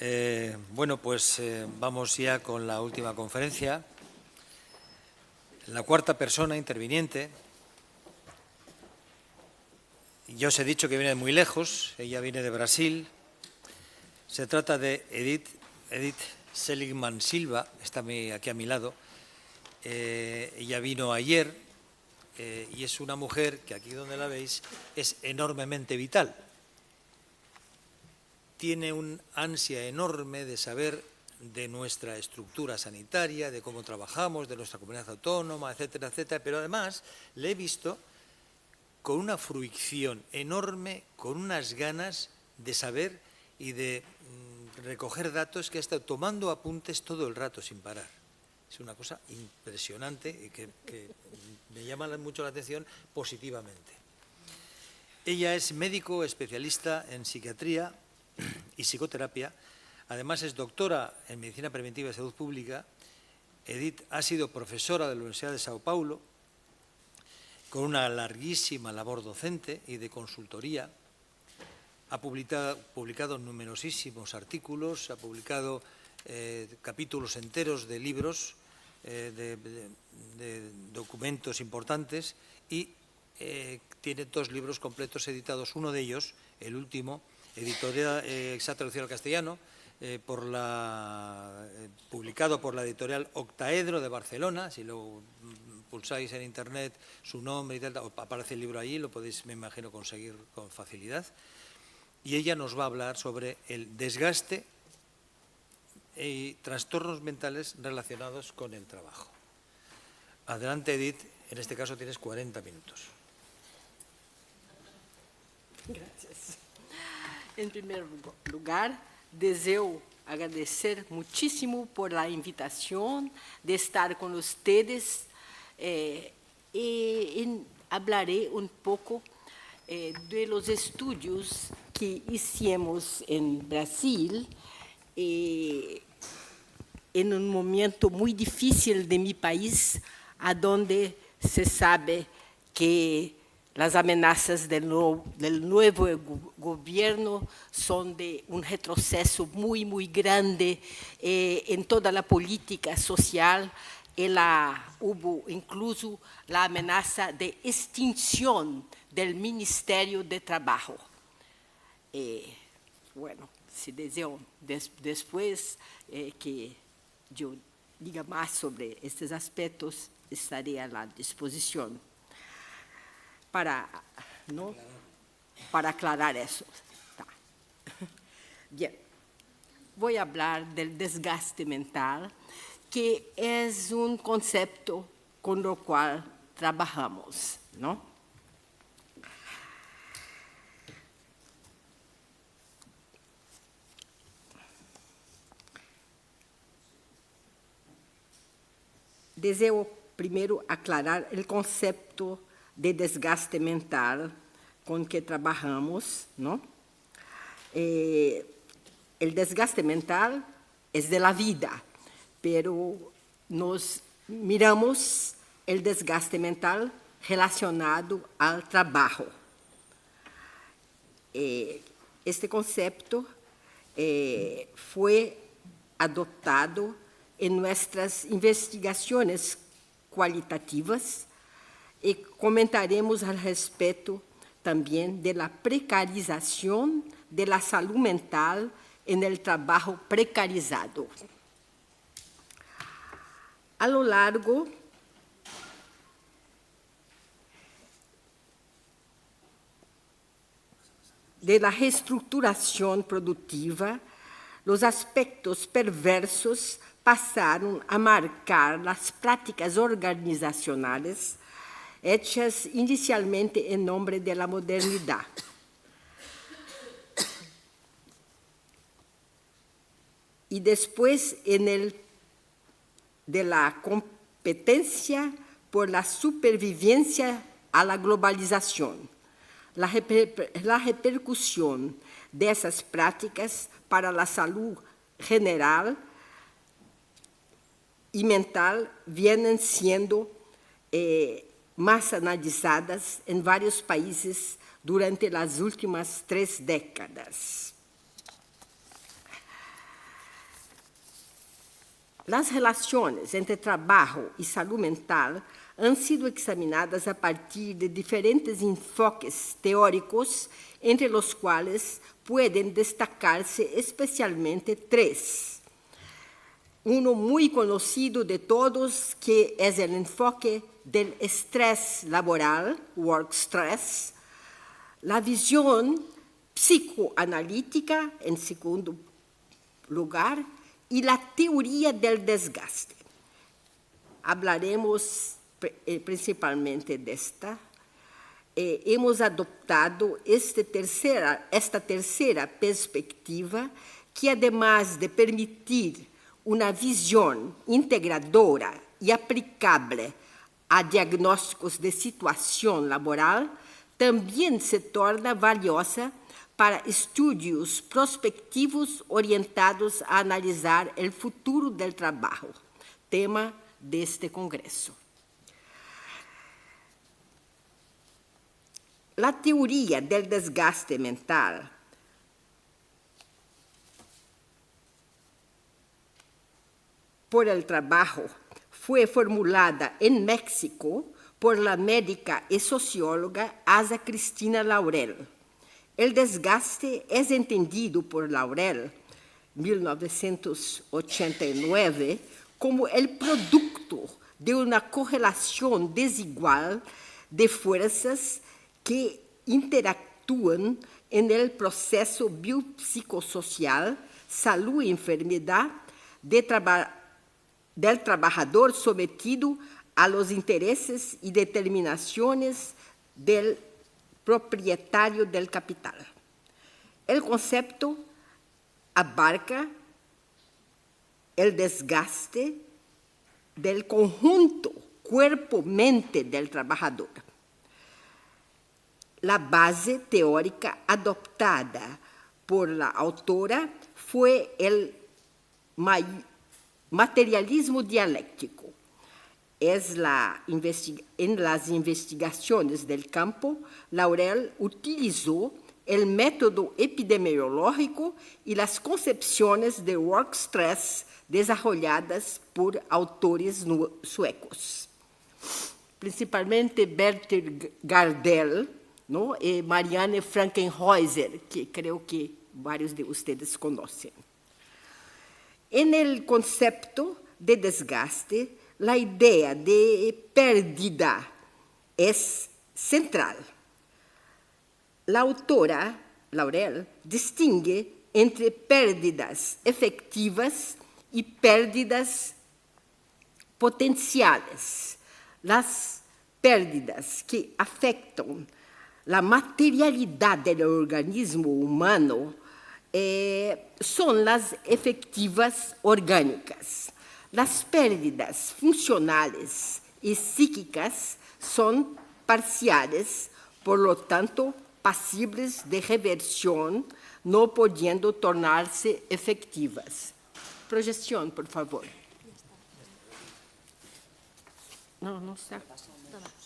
Bueno, pues vamos ya con la última conferencia. La cuarta persona interviniente. Ya os he dicho que viene de muy lejos, ella viene de Brasil. Se trata de Edith Seligman Silva, está aquí a mi lado. Ella vino ayer y es una mujer que aquí donde la veis es enormemente vital. Tiene un ansia enorme de saber de nuestra estructura sanitaria, de cómo trabajamos, de nuestra comunidad autónoma, etcétera, etcétera, pero además le he visto con una fruición enorme, con unas ganas de saber y de recoger datos que ha estado tomando apuntes todo el rato sin parar. Es una cosa impresionante y que me llama mucho la atención positivamente. Ella es médico especialista en psiquiatría y psicoterapia. Además es doctora en Medicina Preventiva y Salud Pública. Edith ha sido profesora de la Universidad de Sao Paulo con una larguísima labor docente y de consultoría. Ha publicado numerosísimos artículos, ha publicado capítulos enteros de libros, de documentos importantes y tiene 2 libros completos editados. Uno de ellos, el último, está traducido al castellano, publicado por la editorial Octaedro de Barcelona. Si lo pulsáis en internet su nombre y tal, aparece el libro allí, lo podéis, me imagino, conseguir con facilidad. Y ella nos va a hablar sobre el desgaste y trastornos mentales relacionados con el trabajo. Adelante, Edith, en este caso tienes 40 minutos. Gracias. Em primeiro lugar, deseo agradecer muchísimo por la invitación de estar con ustedes y hablaré un poco de los estudios que hicimos en Brasil en un momento muy difícil de mi país, a donde se sabe que las amenazas del nuevo gobierno son de un retroceso muy, muy grande en toda la política social. Hubo incluso la amenaza de extinción del Ministerio de Trabajo. Bueno, si desean después que yo diga más sobre estos aspectos, estaré a la disposición para aclarar eso. Tá. Bien, voy a hablar del desgaste mental, que es un concepto con lo cual trabajamos, ¿no? Deseo primero aclarar el concepto de desgaste mental con que trabajamos, ¿no? El desgaste mental es de la vida, pero nos miramos el desgaste mental relacionado al trabajo. Este concepto fue adoptado en nuestras investigaciones cualitativas y comentaremos al respecto también de la precarización de la salud mental en el trabajo precarizado. A lo largo de la reestruturación productiva, los aspectos perversos pasaron a marcar las prácticas organizacionales hechas inicialmente en nombre de la modernidad. Y después de la competencia por la supervivencia a la globalización. La repercusión de esas prácticas para la salud general y mental vienen siendo más analizadas en varios países durante las últimas 3 décadas. Las relaciones entre trabajo y salud mental han sido examinadas a partir de diferentes enfoques teóricos, entre los cuales pueden destacarse especialmente tres. Uno muy conocido de todos, que es el enfoque del estrés laboral, work stress, la visión psicoanalítica, en segundo lugar, y la teoría del desgaste. Hablaremos principalmente de esta. Hemos adoptado esta tercera perspectiva, que además de permitir una visión integradora y aplicable a diagnósticos de situación laboral, también se torna valiosa para estudios prospectivos orientados a analizar el futuro del trabajo, tema de este congreso. La teoría del desgaste mental por el trabajo fue formulada en México por la médica y socióloga Asa Cristina Laurel. El desgaste es entendido por Laurel, 1989, como el producto de una correlación desigual de fuerzas que interactúan en el proceso biopsicosocial, salud y enfermedad del trabajador sometido a los intereses y determinaciones del propietario del capital. El concepto abarca el desgaste del conjunto cuerpo-mente del trabajador. La base teórica adoptada por la autora fue el materialismo dialéctico. En las investigaciones del campo, Laurel utilizó el método epidemiológico y las concepciones de work stress desarrolladas por autores suecos, principalmente Bertil Gardell, ¿no? Y Marianne Frankenhäuser, que creo que varios de ustedes conocen. En el concepto de desgaste, la idea de pérdida es central. La autora, Laurel, distingue entre pérdidas efectivas y pérdidas potenciales. Las pérdidas que afectan la materialidad del organismo humano son las efectivas orgánicas. Las pérdidas funcionales y psíquicas son parciales, por lo tanto, pasibles de reversión, no pudiendo tornarse efectivas. Proyección, por favor. No está.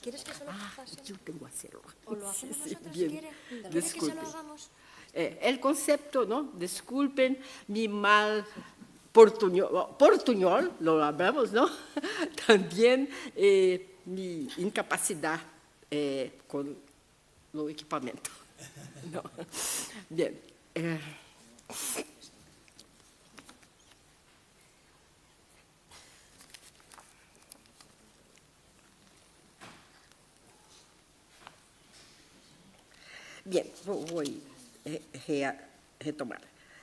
¿Quieres que se lo pase? Yo tengo que hacerlo. ¿O lo hacemos nosotros bien. si quiere? ¿Quiere que se lo hagamos? El concepto, ¿no? Disculpen mi mal portuñol, lo hablamos, ¿no? También mi incapacidad con los equipamientos. No. Bien. Bien, voy a retomar.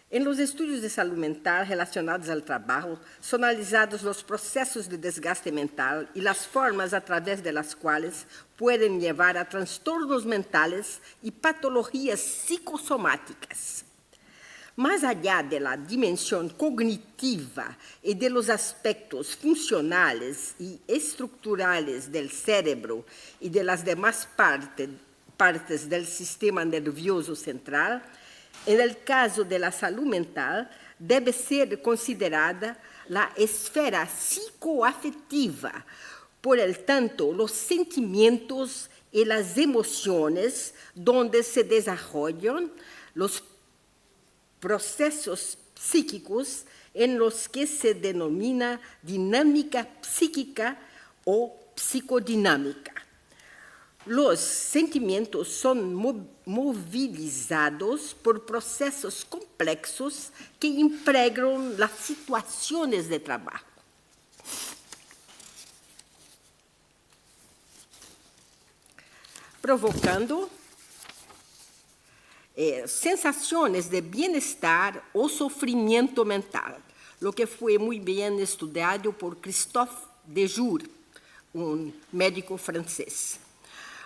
En los estudios de salud mental relacionados al trabajo, son analizados los procesos de desgaste mental y las formas a través de las cuales pueden llevar a trastornos mentales y patologías psicosomáticas. Más allá de la dimensión cognitiva y de los aspectos funcionales y estructurales del cerebro y de las demás partes del sistema nervioso central, en el caso de la salud mental, debe ser considerada la esfera psicoafectiva, por el tanto, los sentimientos y las emociones donde se desarrollan los procesos psíquicos en los que se denomina dinámica psíquica o psicodinámica. Los sentimientos son movilizados por procesos complejos que impregnan las situaciones de trabajo. Provocando sensaciones de bienestar o sufrimiento mental, lo que fue muy bien estudiado por Christophe Dejour, un médico francés.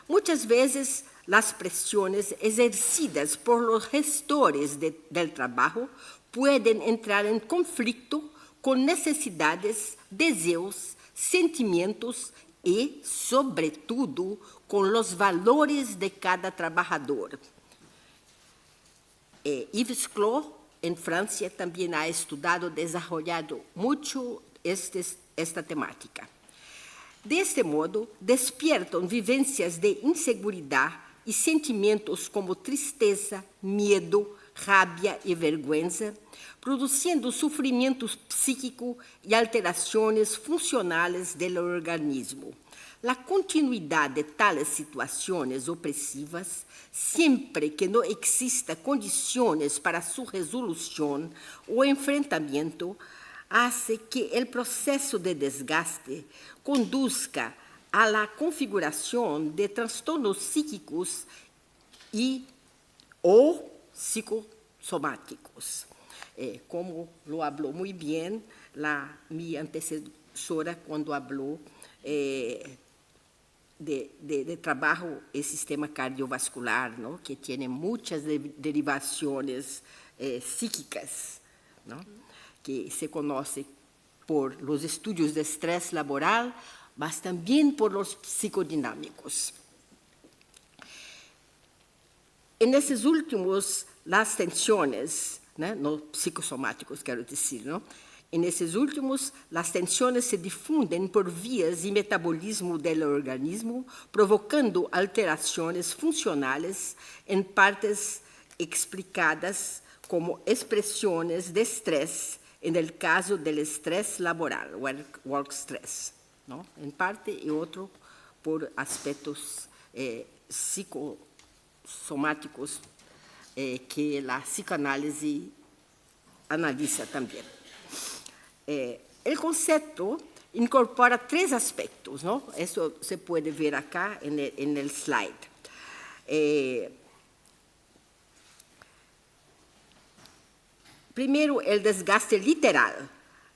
Muchas veces las presiones ejercidas por los gestores del trabajo pueden entrar en conflicto con necesidades, deseos, sentimientos y, sobre todo, con los valores de cada trabajador. Yves Clos, en Francia, también ha estudiado, desarrollado mucho esta temática. De este modo, despiertan vivencias de inseguridad y sentimientos como tristeza, miedo, rabia y vergüenza, produciendo sufrimiento psíquico y alteraciones funcionales del organismo. La continuidad de tales situaciones opresivas, siempre que no exista condiciones para su resolución o enfrentamiento, hace que el proceso de desgaste conduzca a la configuración de trastornos psíquicos o psicosomáticos. Como lo habló muy bien mi antecesora cuando habló de trabajo el sistema cardiovascular, ¿no? Que tiene muchas derivaciones psíquicas, ¿no? Que se conoce por los estudios de estrés laboral, mas también por los psicodinámicos. En esos últimos, las tensiones, no psicosomáticos, quiero decir, ¿no? En esos últimos, las tensiones se difunden por vías y metabolismo del organismo, provocando alteraciones funcionales en partes explicadas como expresiones de estrés, en el caso del estrés laboral, work stress, ¿no? En parte y otro por aspectos psicosomáticos que la psicoanálisis analiza también. El concepto incorpora 3 aspectos, ¿no? Eso se puede ver acá en el slide. Primero, el desgaste literal,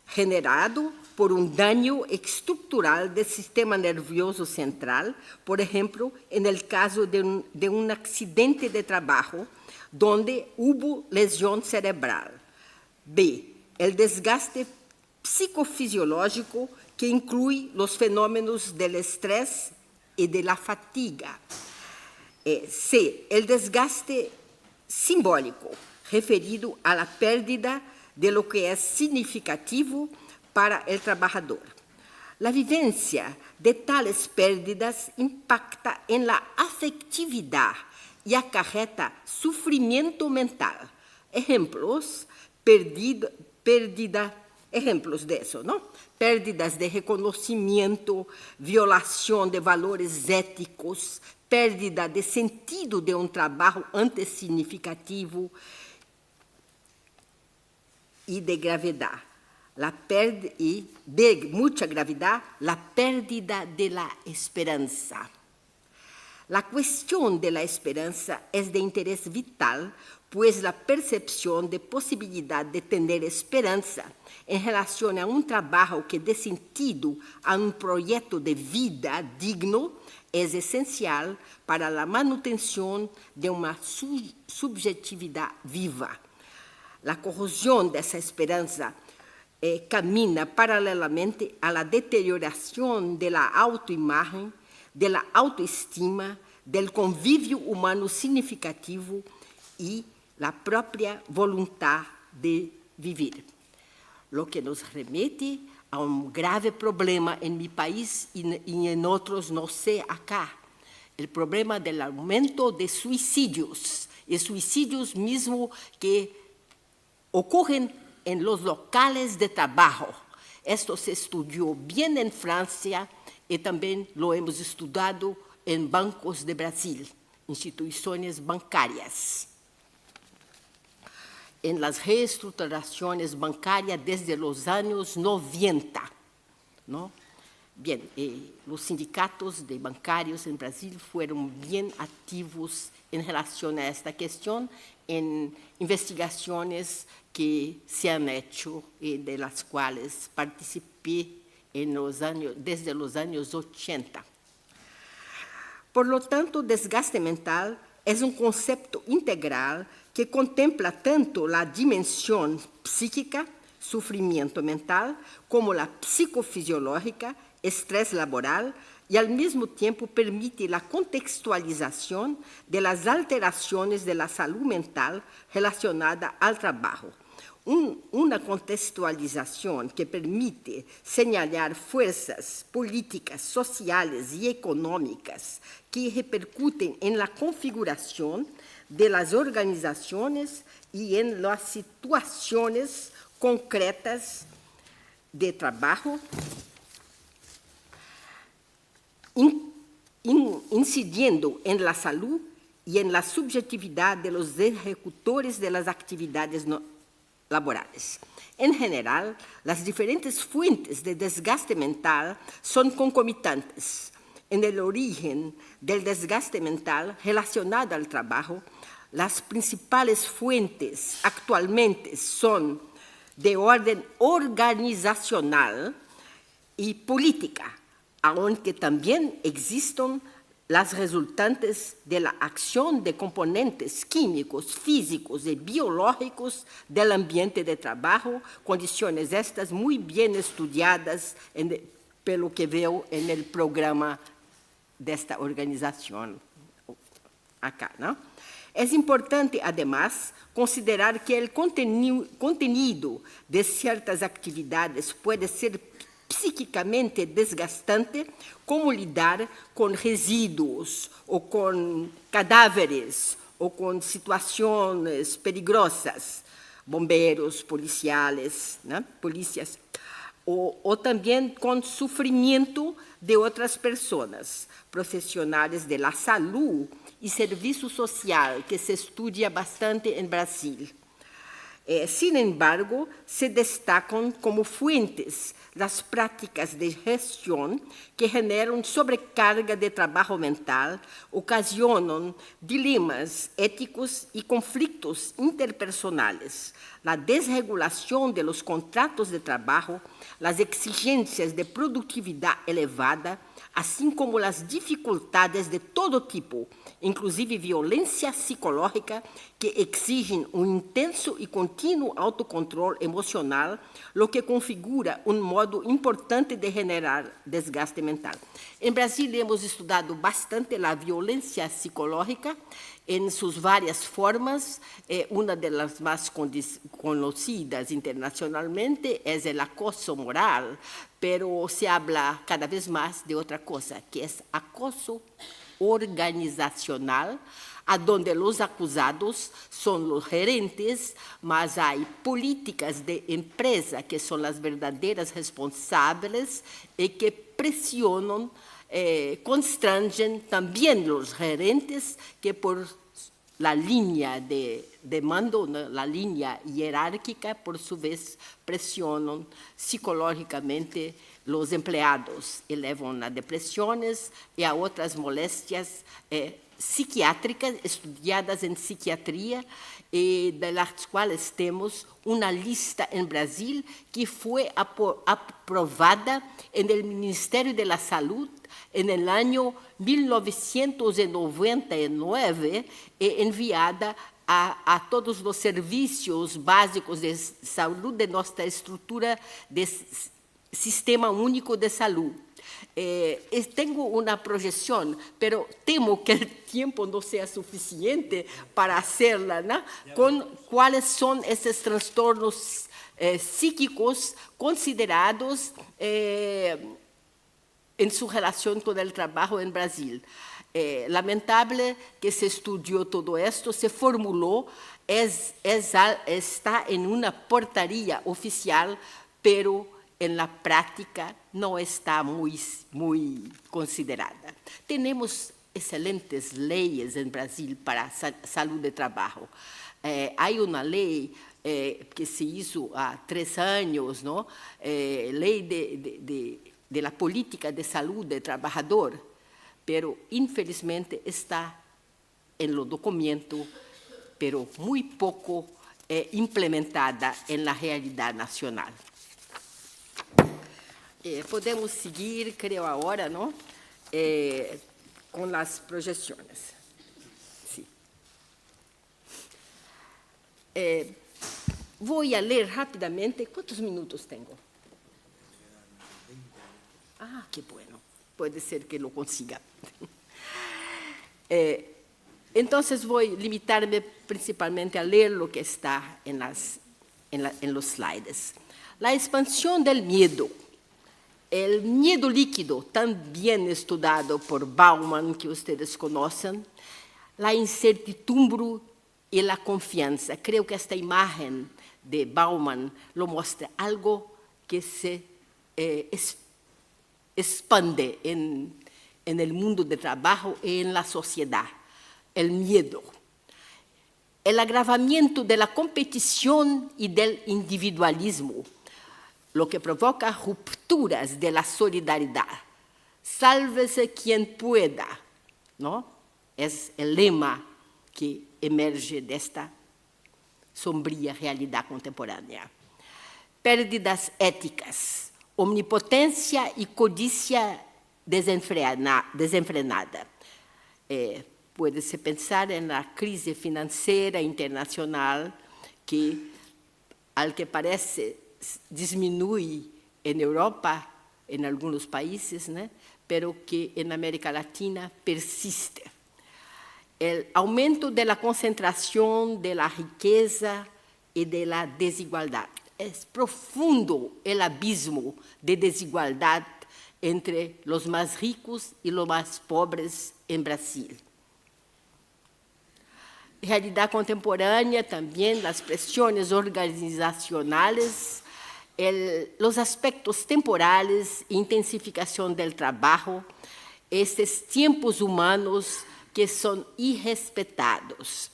generado por un daño estructural del sistema nervioso central, por ejemplo, en el caso de un accidente de trabajo donde hubo lesión cerebral. B, el desgaste psicofisiológico que incluye los fenómenos del estrés y de la fatiga. C, el desgaste simbólico, referido a la pérdida de lo que es significativo para el trabajador. La vivencia de tales pérdidas impacta en la afectividad y acarreta sufrimiento mental. Ejemplos de eso, ¿no? Pérdidas de reconocimiento, violación de valores éticos, pérdida de sentido de un trabajo antes significativo y de gravedad. Y de mucha gravedad, la pérdida de la esperanza. La cuestión de la esperanza es de interés vital, pues la percepción de posibilidad de tener esperanza en relación a un trabajo que dé sentido a un proyecto de vida digno es esencial para la manutención de una subjetividad viva. La corrosión de esa esperanza camina paralelamente a la deterioración de la autoimagen, de la autoestima, del convivio humano significativo y la propia voluntad de vivir. Lo que nos remite a un grave problema en mi país y en otros, no sé, acá. El problema del aumento de suicidios, y suicidios mismos que ocurren en los locales de trabajo. Esto se estudió bien en Francia y también lo hemos estudiado en bancos de Brasil, instituciones bancarias. En las reestructuraciones bancarias desde los años 90, ¿no? Bien, los sindicatos de bancarios en Brasil fueron bien activos en relación a esta cuestión en investigaciones que se han hecho y de las cuales participé desde los años 80. Por lo tanto, desgaste mental es un concepto integral que contempla tanto la dimensión psíquica, sufrimiento mental, como la psicofisiológica, estrés laboral, y al mismo tiempo permite la contextualización de las alteraciones de la salud mental relacionada al trabajo. Una contextualización que permite señalar fuerzas políticas, sociales y económicas que repercuten en la configuración de las organizaciones y en las situaciones concretas de trabajo, incidiendo en la salud y en la subjetividad de los ejecutores de las actividades laborales. En general, las diferentes fuentes de desgaste mental son concomitantes. En el origen del desgaste mental relacionado al trabajo, las principales fuentes actualmente son de orden organizacional y política, aunque también existen las resultantes de la acción de componentes químicos, físicos y biológicos del ambiente de trabajo, condiciones estas muy bien estudiadas por lo que veo en el programa de esta organización acá, ¿no? Es importante, además, considerar que el contenido de ciertas actividades puede ser psíquicamente desgastante, como lidar con residuos o con cadáveres o con situaciones peligrosas, bomberos, policiales, ¿no? Policías, o también con sufrimiento de otras personas, profesionales de la salud y servicio social, que se estudia bastante en Brasil. Sin embargo, se destacan como fuentes las prácticas de gestión que generan sobrecarga de trabajo mental, ocasionan dilemas éticos y conflictos interpersonales, la desregulación de los contratos de trabajo, las exigencias de productividad elevada, así como las dificultades de todo tipo, inclusive violencia psicológica, que exigen un intenso y continuo autocontrol emocional, lo que configura un modo importante de generar desgaste mental. En Brasil hemos estudiado bastante la violencia psicológica en sus varias formas. Una de las más conocidas internacionalmente es el acoso moral, pero se habla cada vez más de otra cosa, que es acoso organizacional, a donde los acusados son los gerentes, mas hay políticas de empresa que son las verdaderas responsables y que presionan, constrangen también los gerentes que por la línea de mando, la línea jerárquica, por su vez, presionan psicológicamente los empleados, elevan a depresiones y a otras molestias psiquiátricas estudiadas en psiquiatría, de las cuales tenemos una lista en Brasil que fue aprobada en el Ministerio de la Salud en el año 1999 e enviada a todos los servicios básicos de salud de nuestra estructura de Sistema Único de Salud. Tengo una proyección, pero temo que el tiempo no sea suficiente para hacerla, ¿no? Con cuáles son esos trastornos psíquicos considerados en su relación con el trabajo en Brasil. lamentable que se estudió todo esto, se formuló, está en una portaría oficial, pero en la práctica no está muy considerada. Tenemos excelentes leyes en Brasil para salud de trabajo. Hay una ley que se hizo há 3 años, ¿no? Ley de la política de salud del trabajador, pero infelizmente está en los documentos, pero muy poco implementada en la realidad nacional. Podemos seguir, creo ahora, ¿no? Con las proyecciones. Sí. Voy a leer rápidamente. ¿Cuántos minutos tengo? Ah, qué bueno. Puede ser que lo consiga. Entonces voy a limitarme principalmente a leer lo que está en los slides. La expansión del miedo. El miedo líquido, tan bien estudiado por Bauman, que ustedes conocen, la incertidumbre y la confianza. Creo que esta imagen de Bauman lo muestra, algo que se expande en el mundo del trabajo y en la sociedad. El miedo. El agravamiento de la competición y del individualismo, lo que provoca rupturas de la solidaridad. Sálvese quien pueda, ¿no? Es el lema que emerge de esta sombría realidad contemporánea. Pérdidas éticas, omnipotencia y codicia desenfrenada. Puede-se pensar en la crisis financiera internacional que, al que parece, disminuye en Europa, en algunos países, ¿no? Pero que en América Latina persiste. El aumento de la concentración de la riqueza y de la desigualdad. Es profundo el abismo de desigualdad entre los más ricos y los más pobres en Brasil. Realidad contemporánea también, las presiones organizacionales, los aspectos temporales, intensificación del trabajo, estos tiempos humanos que son irrespetados.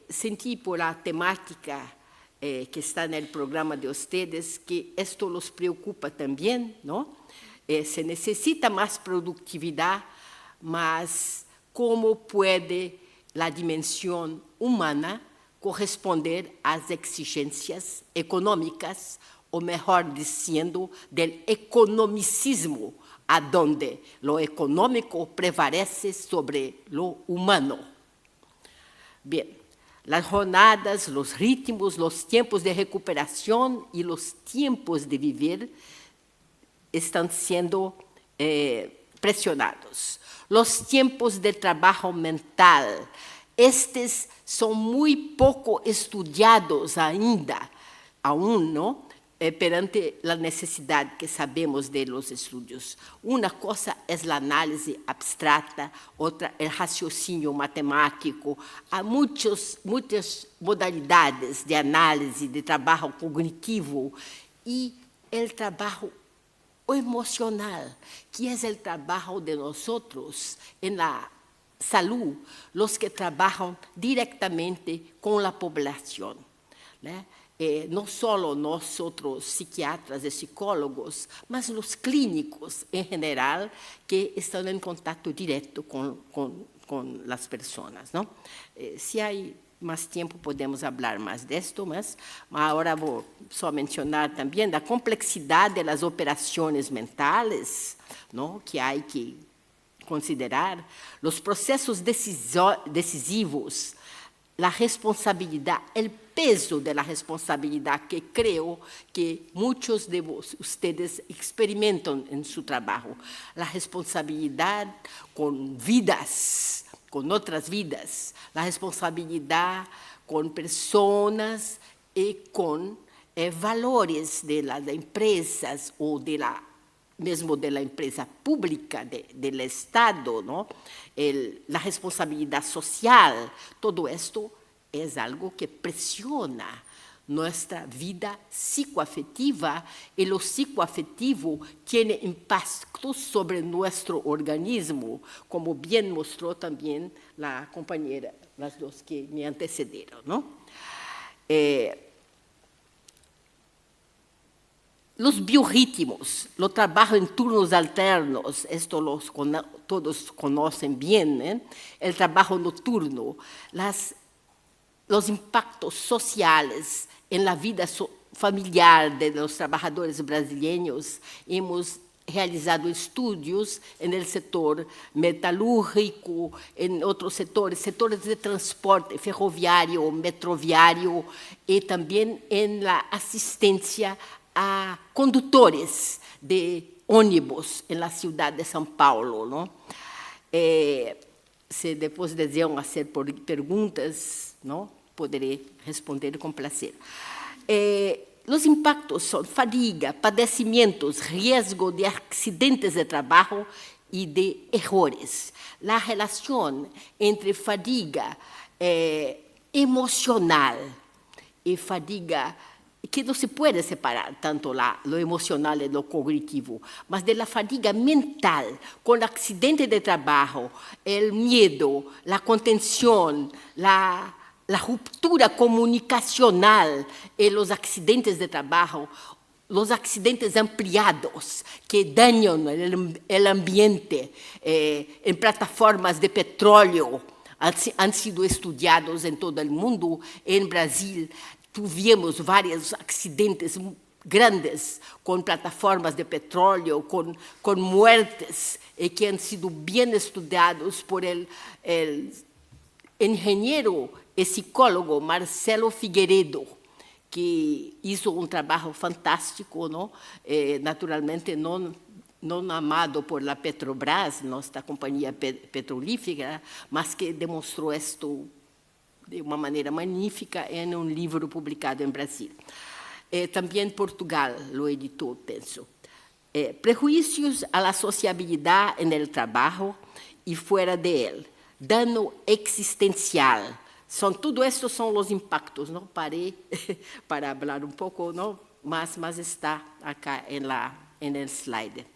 Sentí por la temática que está en el programa de ustedes que esto los preocupa también, ¿no? Se necesita más productividad, mas ¿cómo puede la dimensión humana corresponder a las exigencias económicas, o mejor diciendo, del economicismo, a donde lo económico prevalece sobre lo humano? Bien, las jornadas, los ritmos, los tiempos de recuperación y los tiempos de vivir están siendo presionados. Los tiempos de trabajo mental, estes son muy poco estudiados ainda, aún, ¿no? Perante la necesidad que sabemos de los estudios. Una cosa es la análisis abstracta, otra el raciocinio matemático. Há muitas modalidades de análisis, de trabajo cognitivo y el trabajo emocional, que es el trabajo de nosotros en la salud, los que trabajan directamente con la población, ¿no? No solo nosotros, psiquiatras y psicólogos, mas los clínicos en general que están en contacto directo con las personas, ¿no? Si hay más tiempo podemos hablar más de esto, mas ahora voy solo a mencionar también la complejidad de las operaciones mentales, ¿no? Que hay que considerar, los procesos decisivos, la responsabilidad, el peso de la responsabilidad que creo que muchos de ustedes experimentan en su trabajo. La responsabilidad con vidas, con otras vidas, la responsabilidad con personas y con valores de las empresas o de la mesmo da empresa pública, do Estado, não? A responsabilidade social, todo isto é algo que pressiona nossa vida psicoafetiva, e o psicoafetivo tem impacto sobre nosso organismo, como bem mostrou também a companheira, as duas que me antecederam, não? Os biorritmos, o trabalho em turnos alternos, todos conhecem bem, né? O trabalho noturno, os impactos sociais na vida familiar dos trabalhadores brasileiros. Hemos realizado estudos no setor metalúrgico, em outros setores de transporte ferroviário, metroviário, e também na assistência a condutores de ônibus na cidade de São Paulo, não? Se depois desejam fazer perguntas, não, poderei responder com prazer. Os impactos são fadiga, padecimentos, risco de acidentes de trabalho e de erros. A relação entre fadiga emocional e fadiga, que não se pode separar tanto lo emocional e lo cognitivo, mas de la fadiga mental, com o acidente de trabalho, o medo, a contenção, a ruptura comunicacional e os acidentes de trabalho, os acidentes ampliados que danham o ambiente em plataformas de petróleo, han sido estudiados em todo o mundo. Em Brasil, tivemos vários acidentes grandes com plataformas de petróleo, com muertes, que han sido bem estudados por el engenheiro e psicólogo Marcelo Figueiredo, que hizo um trabalho fantástico, não? Naturalmente não amado por la Petrobras, nossa companhia petrolífera, mas que demonstrou isto de uma maneira magnífica em um livro publicado em Brasil. Também Portugal lo editou, penso. Prejuízos à sociabilidade no trabalho e fora de ele. Dano existencial. Tudo isso são os impactos. Não parei para falar um pouco, não? Mas está acá no slide.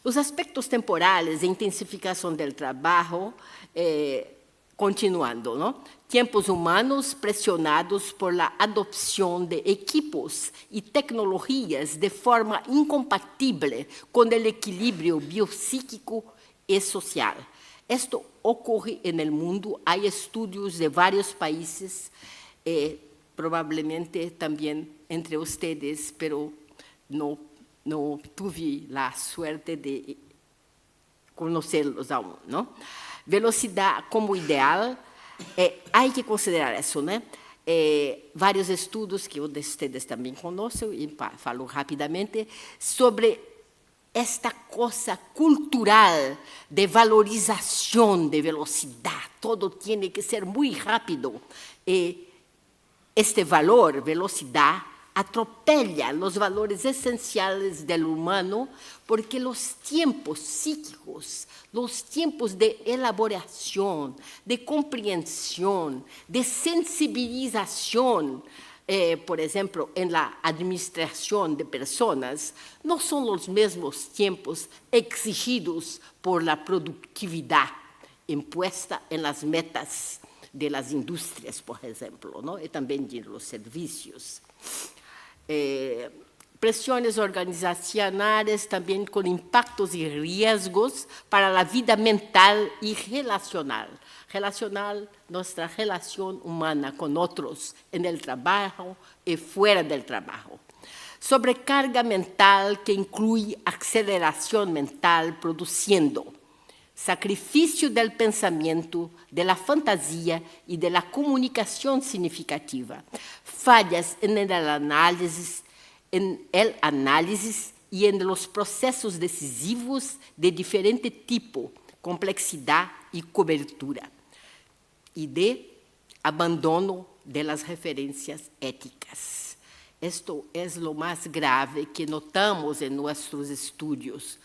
Os aspectos temporais e intensificação do trabalho, continuando, não? Tempos humanos pressionados por la adopção de equipos e tecnologias de forma incompatível com o equilíbrio biopsíquico e social. Isto ocorre no mundo. Há estudos de vários países, provavelmente também entre vocês, pero não tive a suerte de conhecê-los aún, não? Velocidade como ideal, há que considerar isso, né? Vários estudos que vocês também conhecem, e falo rapidamente, sobre esta coisa cultural de valorização de velocidade. Todo tem que ser muito rápido. E este valor, velocidade, atropella os valores essenciais do humano, porque os tempos psíquicos, os tempos de elaboração, de compreensão, de sensibilização, por exemplo, na administração de pessoas, não são os mesmos tempos exigidos por la produtividade imposta em las metas de las indústrias, por exemplo, não? E também de los serviços. Pressões organizacionais também com impactos e riscos para a vida mental e relacional. Nossa relação humana com outros no trabalho e fora do trabalho. Sobrecarga mental que inclui aceleração mental, produzindo sacrifício do pensamento, da fantasia e da comunicação significativa, falhas na análise e em los processos decisivos de diferente tipo, complexidade e cobertura, e de abandono das referências éticas. esto es lo más grave que notamos en nuestros estudios.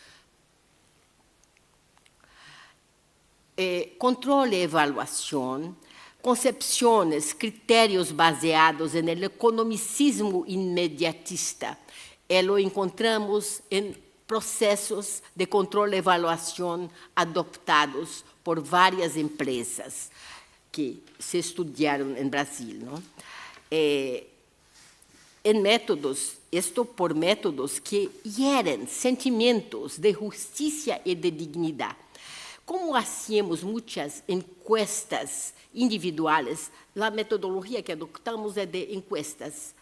Control y evaluación, concepciones, criterios baseados en el economicismo inmediatista. Lo encontramos en procesos de control e evaluação adoptados por várias empresas que se estudaram em Brasil, não? Em métodos, por métodos que hieren sentimentos de justiça e de dignidade. Como hacíamos muitas encuestas individuais, a metodologia que adoptamos é de encuestas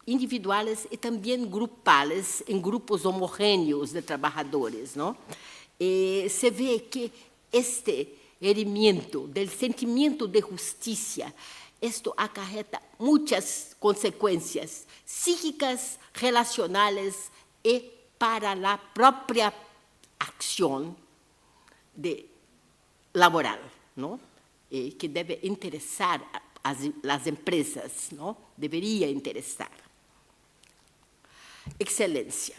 individuales y también grupales en grupos homogéneos de trabajadores, ¿no? Se ve que este herimiento del sentimiento de justicia, esto acarreta muchas consecuencias psíquicas, relacionales y para la propia acción laboral, ¿no? Que debe interesar a las empresas, ¿no? Debería interesar. Excelência.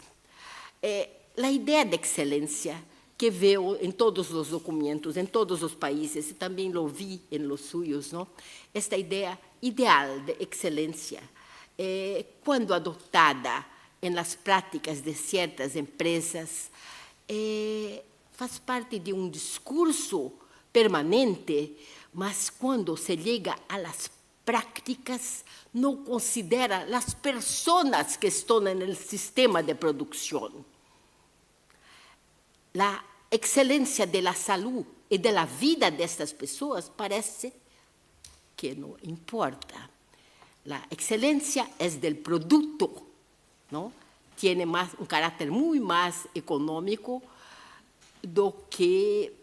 A ideia de excelência que veo em todos os documentos, em todos os países, e também lo vi em los suyos, não? Esta ideia ideal de excelência, quando adotada em las práticas de certas empresas, faz parte de um discurso permanente, mas quando se chega a las prácticas, não considera as pessoas que estão no sistema de produção. A excelência da saúde e da vida destas pessoas parece que não importa. A excelência é do produto, não? Tem um caráter muito mais econômico do que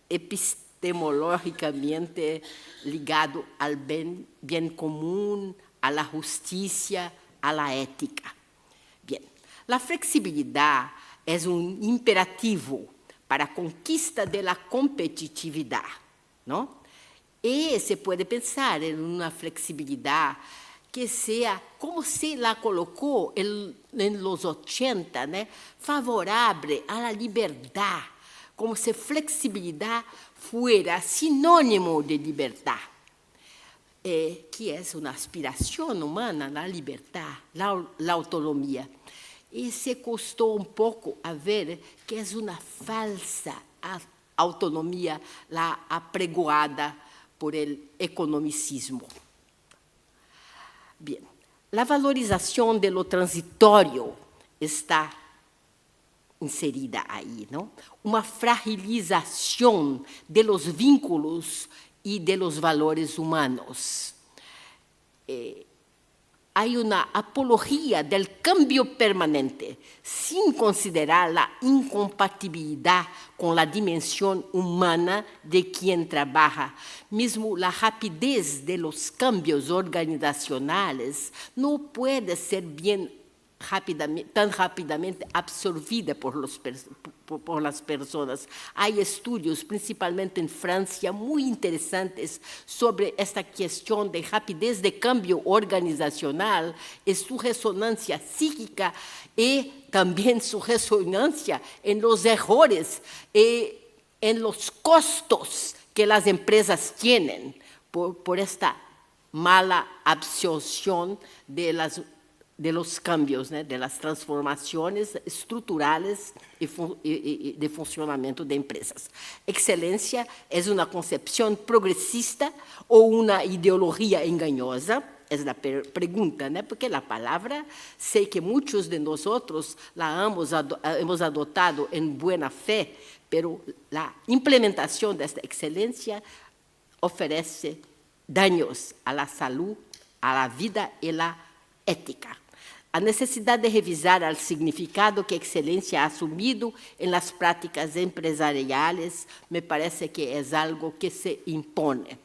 epistemológicamente ligado ao bem comum, à justiça, à ética. Bem, a flexibilidade é um imperativo para a conquista da competitividade, não? E se pode pensar em uma flexibilidade que seja, como se la colocou em los 80, né, favorável à liberdade, como se flexibilidade fuera sinônimo de liberdade, que é uma aspiração humana, a liberdade, a autonomia. E se custou um pouco a ver que é uma falsa autonomia apregoada por el economicismo. Bem, a valorização de lo transitório está inserida aí, não? Uma fragilização de los vínculos e de los valores humanos. Há uma apologia del cambio permanente, sem considerar a incompatibilidade com a dimensão humana de quem trabalha. Mesmo a rapidez de los cambios organizacionais não pode ser tan rápidamente absorvida por las personas. Hay estudios, principalmente en Francia, muy interesantes sobre esta cuestión de rapidez de cambio organizacional y su resonancia psíquica y también su resonancia en los errores y en los costos que las empresas tienen por esta mala absorción de los cambios, né, de las transformações estruturais e de funcionamento de empresas. Excelência é uma concepção progressista ou uma ideologia enganosa? É a pergunta, né? Porque a palavra, sei que muitos de nós la hemos adotado em buena fé, pero a implementação desta excelência oferece danos à saúde, à vida e à ética. A necessidade de revisar o significado que a excelência ha assumido em las práticas empresariais me parece que é algo que se impõe.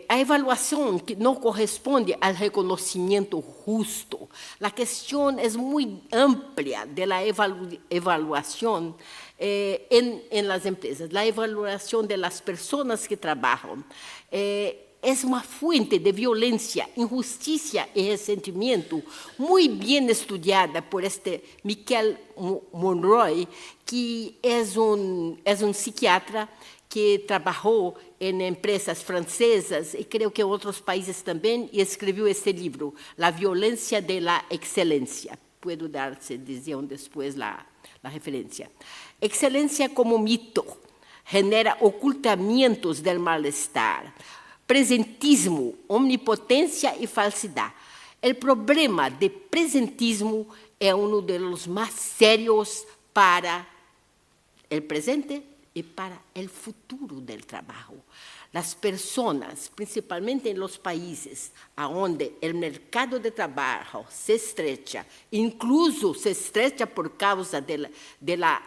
A evaluación que no corresponde al reconocimiento justo. La cuestión es muy amplia de la evaluación en las empresas. La evaluación de las personas que trabajan es una fuente de violencia, injusticia y resentimiento muy bien estudiada por Michael Monroy, que es un psiquiatra que trabajó en empresas francesas y creo que en otros países también, y escribió este libro, La violencia de la excelencia. Puedo darse, decían después la referencia. Excelencia como mito genera ocultamientos del malestar, presentismo, omnipotencia y falsidad. El problema de presentismo es uno de los más serios para el presente y para el futuro del trabajo. Las personas, principalmente en los países donde el mercado de trabajo se estrecha, incluso se estrecha por causa de la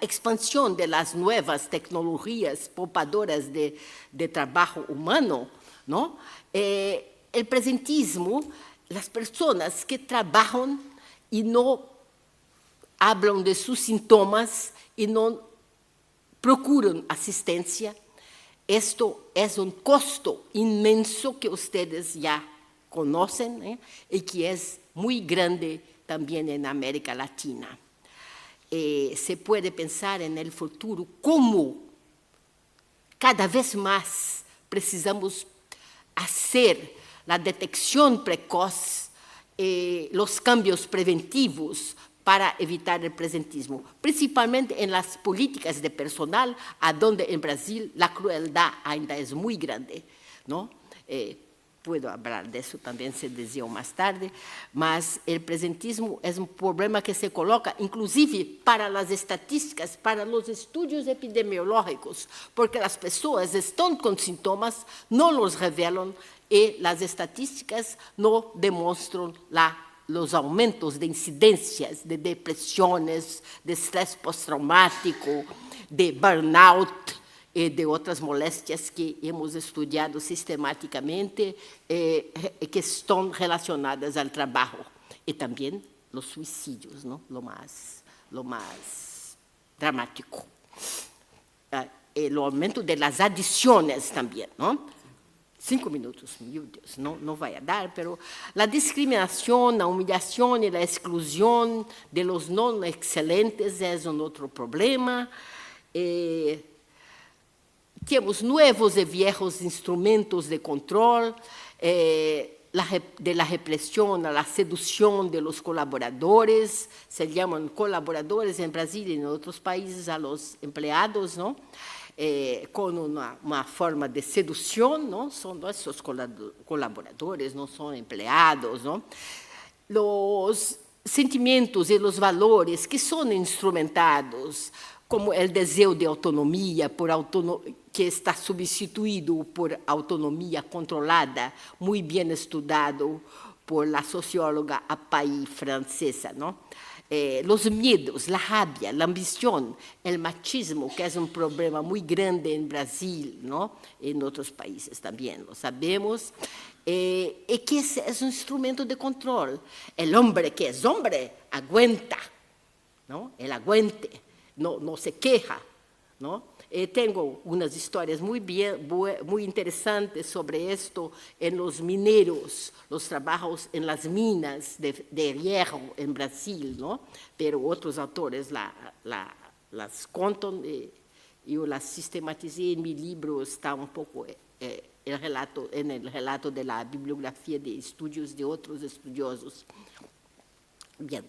expansión de las nuevas tecnologías poupadoras de trabajo humano, ¿no? El presentismo, las personas que trabajan y no hablan de sus síntomas y no procuran asistencia, esto es un costo inmenso que ustedes ya conocen y que es muy grande también en América Latina. Se puede pensar en el futuro cómo cada vez más precisamos hacer la detección precoz, los cambios preventivos para evitar el presentismo, principalmente en las políticas de personal, donde en Brasil la crueldad ainda es muy grande, ¿no? Puedo hablar de eso también, se decía más tarde, mas el presentismo es un problema que se coloca inclusive para las estadísticas, para los estudios epidemiológicos, porque las personas están con síntomas, no los revelan y las estadísticas no demuestran los aumentos de incidencias, de depresiones, de estrés postraumático, de burnout, de otras molestias que hemos estudiado sistemáticamente que están relacionadas al trabajo. Y también los suicidios, ¿no? lo más dramático. El aumento de las adicciones también, ¿no? 5 minutos, meu Deus, no vai a dar, pero la discriminación, la humillación y la exclusión de los no excelentes es un otro problema. Tenemos nuevos y viejos instrumentos de control, de la represión a la seducción de los colaboradores, se llaman colaboradores en Brasil y en otros países a los empleados, ¿no? Con una forma de seducción, ¿no? Son nuestros colaboradores, no son empleados, ¿no? Los sentimientos y los valores que son instrumentados, como el deseo de autonomía, que está substituido por autonomía controlada, muy bien estudiado por la socióloga Apay francesa, ¿no? Los miedos, la rabia, la ambición, el machismo, que es un problema muy grande en Brasil, ¿no? En otros países también, lo sabemos, y que es un instrumento de control. El hombre que es hombre aguanta, ¿no? El aguante, no se queja, ¿no? Tengo unas historias muy interesantes sobre esto en los mineros, los trabajos en las minas de hierro en Brasil, ¿no? Pero otros autores las contan y yo las sistematicé en mi libro, está un poco en el relato de la bibliografía de estudios de otros estudiosos. Bien.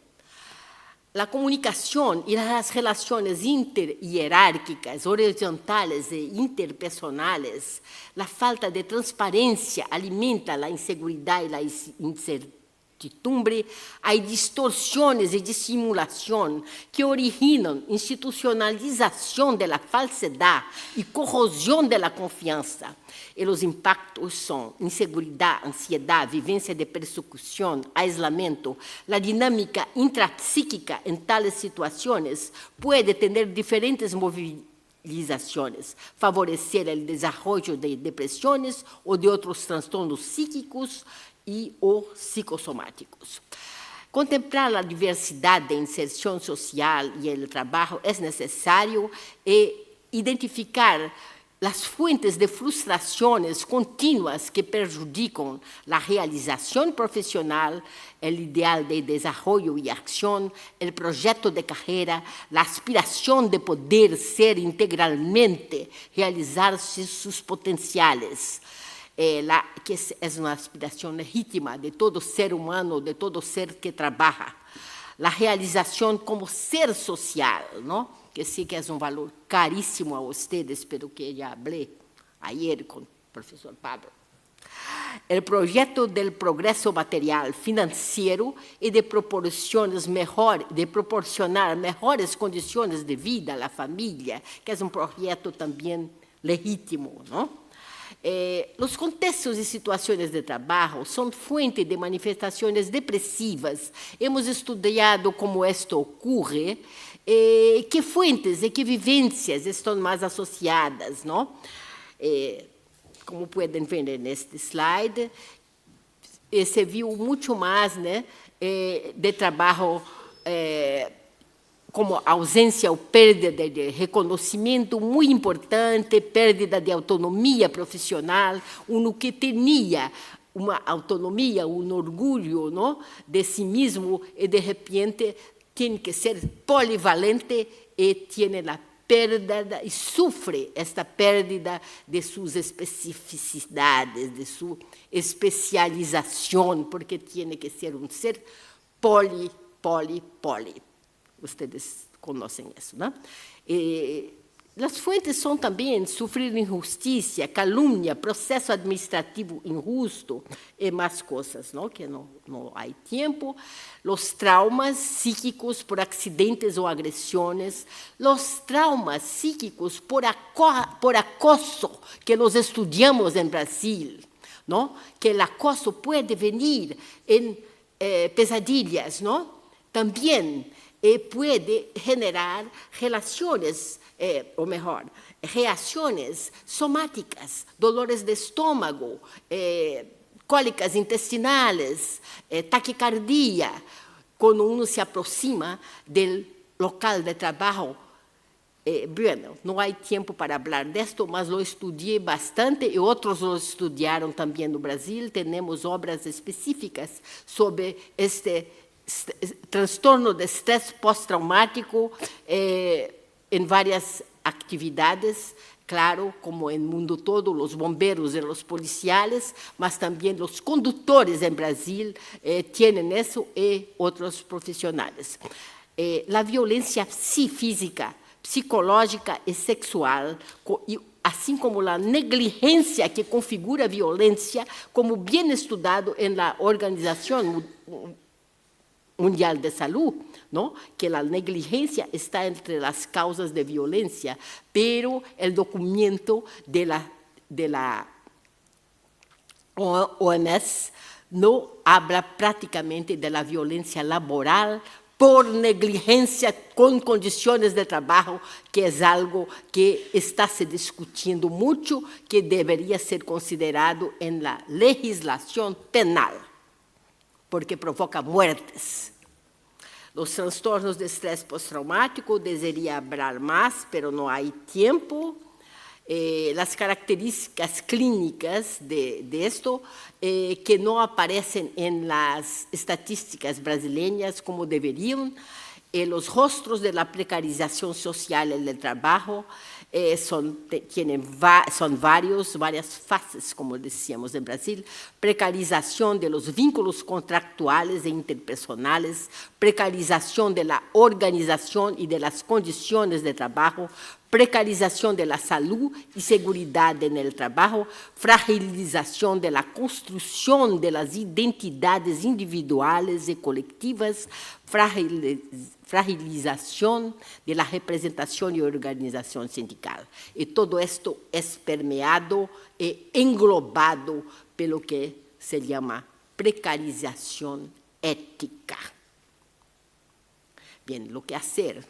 La comunicación y las relaciones interhierárquicas, horizontales e interpersonales, la falta de transparencia alimenta la inseguridad y la incertidumbre. Hay distorsiones y disimulación que originan institucionalización de la falsedad y corrosión de la confianza. Y los impactos son inseguridad, ansiedad, vivencia de persecución, aislamiento. La dinámica intrapsíquica en tales situaciones puede tener diferentes favorecer el desarrollo de depresiones o de otros trastornos psíquicos y o psicosomáticos. Contemplar la diversidad de inserción social y el trabajo es necesario identificar las fuentes de frustraciones continuas que perjudican la realización profesional, el ideal de desarrollo y acción, el proyecto de carrera, la aspiración de poder ser integralmente, realizar sus potenciales, que es una aspiración legítima de todo ser humano, de todo ser que trabaja. La realización como ser social, ¿no? Que sí que es un valor carísimo a ustedes, pero que ya hablé ayer con el profesor Pablo. El proyecto del progreso material, financiero y de proporcionar mejores condiciones de vida a la familia, que es un proyecto también legítimo, ¿no? Los contextos y situaciones de trabajo son fuente de manifestaciones depresivas. Hemos estudiado cómo esto ocurre, qué fuentes y qué vivencias están más asociadas, ¿no? Como pueden ver en este slide, se vio mucho más, ¿no? De trabajo como ausência ou perda de reconhecimento muito importante, perda de autonomia profissional, que tinha uma autonomia, orgulho, não, de si mesmo, e de repente tem que ser polivalente e tem a perda, e sofre esta perda de suas especificidades, de sua especialização, porque tem que ser um ser poli. Ustedes conocen eso, ¿no? Las fuentes son también sufrir injusticia, calumnia, proceso administrativo injusto y más cosas, ¿no? Que no hay tiempo. Los traumas psíquicos por accidentes o agresiones, los traumas psíquicos por acoso, que los estudiamos en Brasil, ¿no? Que el acoso puede venir en pesadillas, ¿no? También puede generar relaciones, o mejor, reacciones somáticas, dolores de estómago, cólicas intestinales, taquicardia, cuando uno se aproxima del local de trabajo. Bueno, no hay tiempo para hablar de esto, mas lo estudié bastante y otros lo estudiaron también en Brasil. Tenemos obras específicas sobre este transtorno de estrés pós-traumático en varias actividades, claro, como en el mundo todo, los bomberos y los policiales, mas también los conductores en Brasil tienen eso y otros profesionales. La violencia física, psicológica y sexual, así como la negligencia que configura violencia, como bien estudiado en la Organización Mundial de Salud, ¿no? Que la negligencia está entre las causas de violencia, pero el documento de la OMS no habla prácticamente de la violencia laboral por negligencia con condiciones de trabajo, que es algo que está se discutiendo mucho, que debería ser considerado en la legislación penal, porque provoca muertes. Los trastornos de estrés postraumático, debería hablar más, pero no hay tiempo. Las características clínicas de esto, que no aparecen en las estadísticas brasileñas como deberían. Los rostros de la precarización social en el trabajo son varias fases, como decíamos en Brasil. Precarización de los vínculos contractuales e interpersonales, precarización de la organización y de las condiciones de trabajo, precarización de la salud y seguridad en el trabajo, fragilización de la construcción de las identidades individuales y colectivas, fragilización de la representación y organización sindical. Y todo esto es permeado e englobado por lo que se llama precarización ética. Bien, lo que hacer.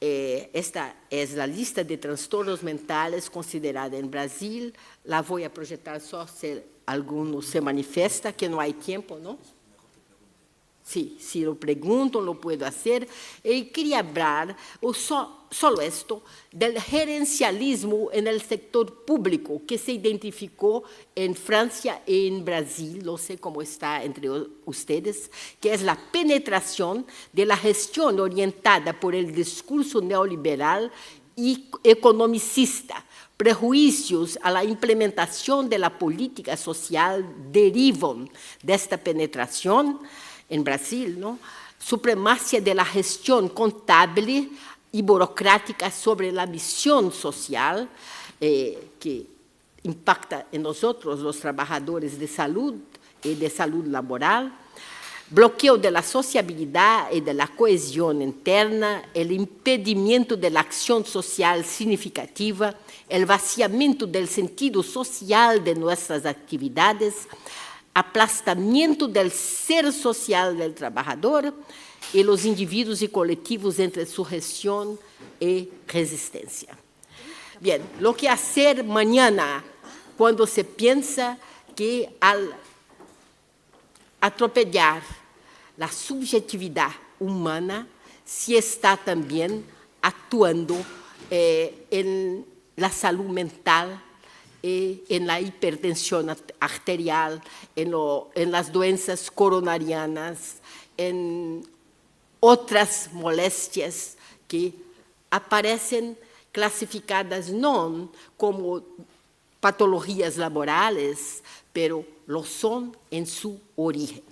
Esta es la lista de trastornos mentales considerada en Brasil. La voy a proyectar só si alguno se manifiesta, que no hay tiempo, ¿no? Sí, si lo pregunto, lo puedo hacer. Y quería hablar, solo esto, del gerencialismo en el sector público que se identificó en Francia y en Brasil, no sé cómo está entre ustedes, que es la penetración de la gestión orientada por el discurso neoliberal y economicista. Prejuicios a la implementación de la política social derivan de esta penetración en Brasil, ¿no? Supremacía de la gestión contable y burocrática sobre la misión social que impacta en nosotros, los trabajadores de salud y de salud laboral, bloqueo de la sociabilidad y de la cohesión interna, el impedimento de la acción social significativa, el vaciamiento del sentido social de nuestras actividades, aplastamiento del ser social del trabajador y los individuos y colectivos entre sujeción y resistencia. Bien, lo que hacer mañana cuando se piensa que al atropellar la subjetividad humana se está también actuando en la salud mental, en la hipertensión arterial, en las doenças coronarianas, en otras molestias que aparecen clasificadas no como patologías laborales, pero lo son en su origen.